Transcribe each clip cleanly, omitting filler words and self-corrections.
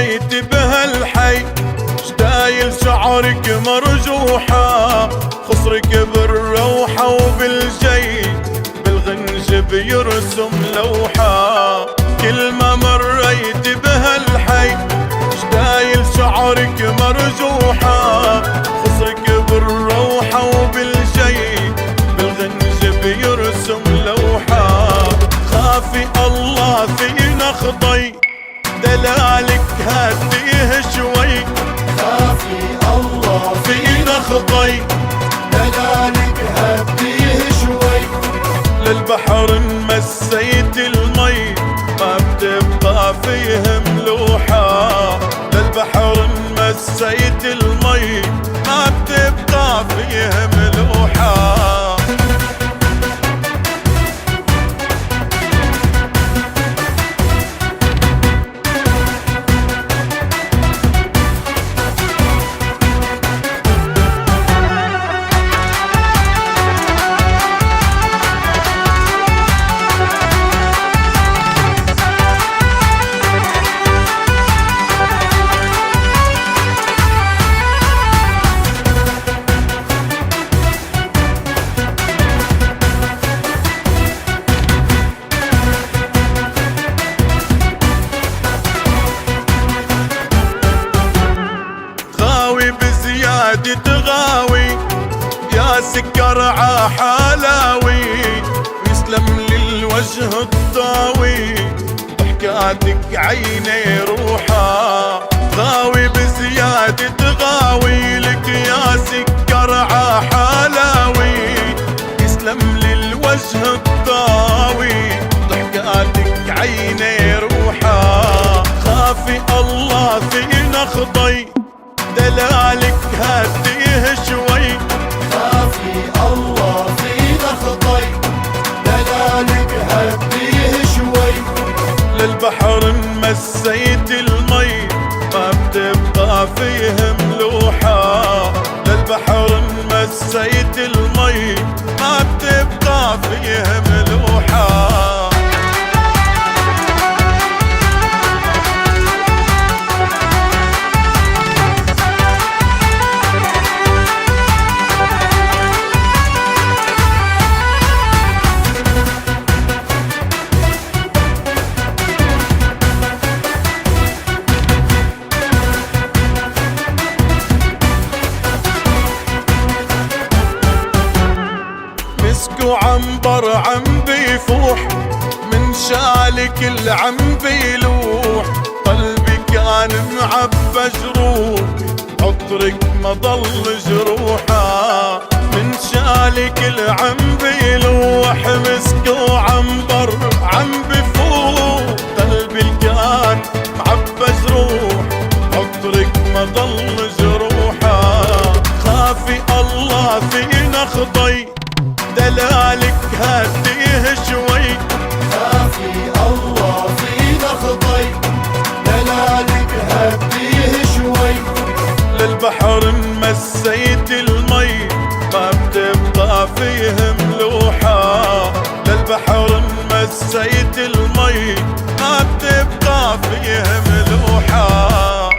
مريت بهالحي شدايل شعرك مرجوحة، خصرك بالروحة وبالجي بالغنج بيرسم لوحة. كل ما مريت بهالحي شدايل شعرك مرجوحة، خصرك بالروحة وبالجي بالغنج بيرسم لوحة. خافي الله في نخضي دلالك هديه شوي، خافي الله في نخضي دلالك هديه شوي. للبحر مسيت المي ما بتبقى فيه ملوحة، للبحر مسيت المي ما بتبقى فيه ملوحة. تغاوي يا سكر عحلاوي، يسلم للوجه الضاوي ضحكاتك عيني روحة. غاوي بزيادة غاوي لك يا سكر عحلاوي، يسلم للوجه الضاوي ضحكاتك عيني روحة. خافي الله في نخضي دلالك هديه شوي، خافي الله في نخضي دلالك هديه شوي. للبحر مسيت المي ما بتبقى فيه ملوحة، للبحر مسيت المي ما بتبقى فيه ملوحة. مسك وعنبر عم بيفوح من شالك اللي عم بيلوح، قلبي كان معبى جروح عطرك ما ضل جروحه. من شالك اللي عم بيلوح مسك وعنبر عم بيفوح، قلبي كان معبى جروح عطرك ما ضل جروحه. خافي الله في نخضي دلالك هديه شوي، خافي الله في نخضي دلالك هديه شوي. للبحر مسيت المي ما بتبقى فيه ملوحة، للبحر مسيت المي ما بتبقى فيه ملوحة.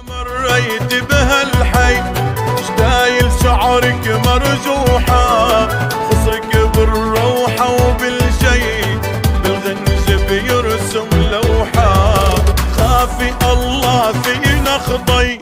مريت بهالحي شدايل شعرك مرجوحة، خصرك بالروحة وبالجي بالغنج بيرسم لوحة. خافي الله في نخضي